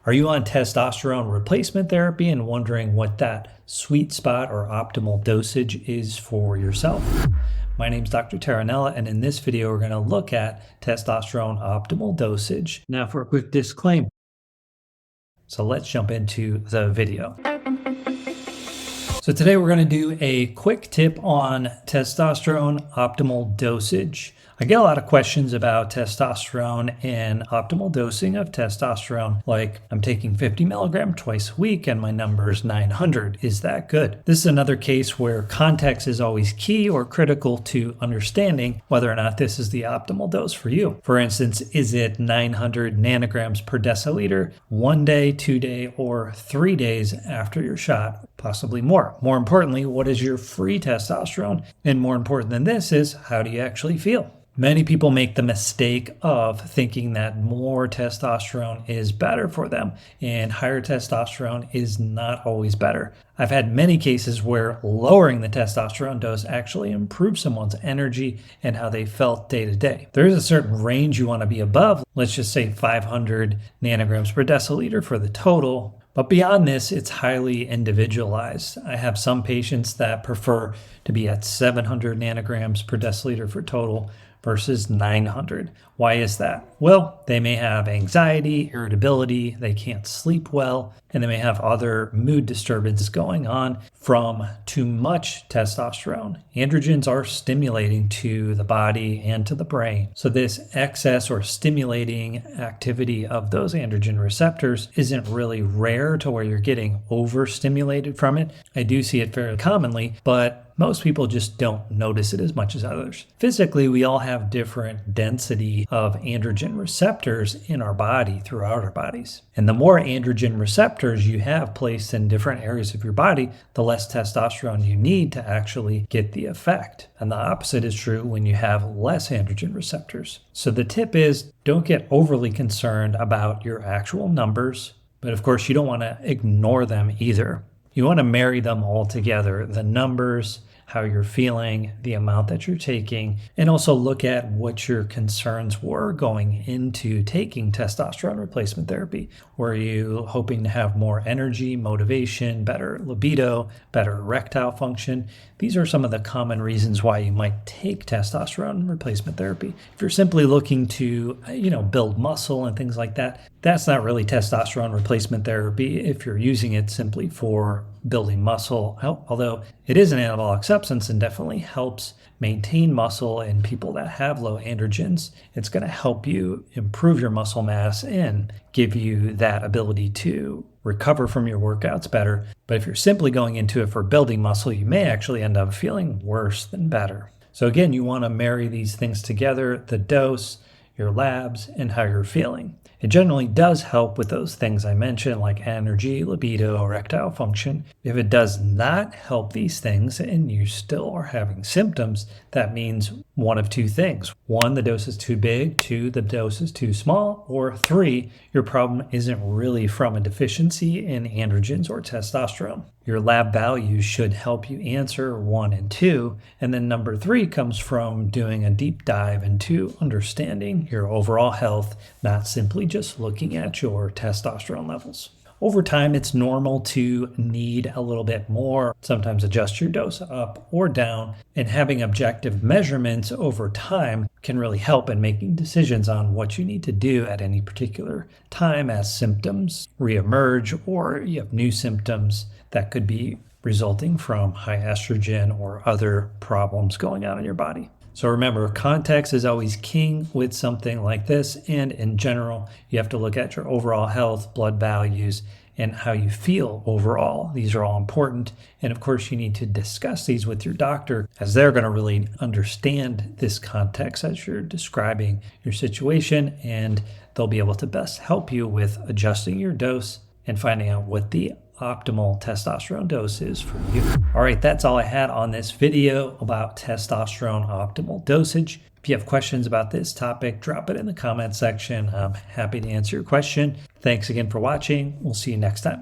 Are you on testosterone replacement therapy and wondering what that sweet spot or optimal dosage is for yourself? My name is Dr. Taranella, and in this video, we're going to look at testosterone optimal dosage. Now for a quick disclaimer. So let's jump into the video. So today we're going to do a quick tip on testosterone optimal dosage. I get a lot of questions about testosterone and optimal dosing of testosterone, like I'm taking 50 milligrams twice a week and my number is 900. Is that good? This is another case where context is always key or critical to understanding whether or not this is the optimal dose for you. For instance, is it 900 nanograms per deciliter 1 day, 2 day, or 3 days after your shot? Possibly more. More importantly, what is your free testosterone? And more important than this is, how do you actually feel? Many people make the mistake of thinking that more testosterone is better for them, and higher testosterone is not always better. I've had many cases where lowering the testosterone dose actually improves someone's energy and how they felt day to day. There is a certain range you want to be above. Let's just say 500 nanograms per deciliter for the total. But beyond this, it's highly individualized. I have some patients that prefer to be at 700 nanograms per deciliter for total versus 900. Why is that? Well, they may have anxiety, irritability, they can't sleep well, and they may have other mood disturbances going on from too much testosterone. Androgens are stimulating to the body and to the brain. So this excess or stimulating activity of those androgen receptors isn't really rare to where you're getting overstimulated from it. I do see it fairly commonly, but most people just don't notice it as much as others. Physically, we all have different density of androgen receptors in our body, throughout our bodies. And the more androgen receptors you have placed in different areas of your body, the less testosterone you need to actually get the effect. And the opposite is true when you have less androgen receptors. So the tip is, don't get overly concerned about your actual numbers, but of course you don't want to ignore them either. You want to marry them all together, the numbers, how you're feeling, the amount that you're taking, and also look at what your concerns were going into taking testosterone replacement therapy. Were you hoping to have more energy, motivation, better libido, better erectile function? These are some of the common reasons why you might take testosterone replacement therapy. If you're simply looking to, build muscle and things like that, that's not really testosterone replacement therapy if you're using it simply for building muscle, although it is an anabolic substance and definitely helps maintain muscle in people that have low androgens. It's going to help you improve your muscle mass and give you that ability to recover from your workouts better. But if you're simply going into it for building muscle, you may actually end up feeling worse than better. So again, you want to marry these things together, the dose, your labs, and how you're feeling. It generally does help with those things I mentioned, like energy, libido, erectile function. If it does not help these things and you still are having symptoms, that means one of two things. 1, the dose is too big. 2, the dose is too small. Or 3, your problem isn't really from a deficiency in androgens or testosterone. Your lab values should help you answer 1 and 2. And then number 3 comes from doing a deep dive into understanding your overall health, not simply just looking at your testosterone levels. Over time, it's normal to need a little bit more, sometimes adjust your dose up or down, and having objective measurements over time can really help in making decisions on what you need to do at any particular time as symptoms reemerge or you have new symptoms that could be resulting from high estrogen or other problems going on in your body. So remember, context is always king with something like this, and in general, you have to look at your overall health, blood values, and how you feel overall. These are all important, and of course, you need to discuss these with your doctor, as they're going to really understand this context as you're describing your situation, and they'll be able to best help you with adjusting your dose and finding out what the optimal testosterone dose is for you. All right, that's all I had on this video about testosterone optimal dosage. If you have questions about this topic, drop it in the comment section. I'm happy to answer your question. Thanks again for watching. We'll see you next time.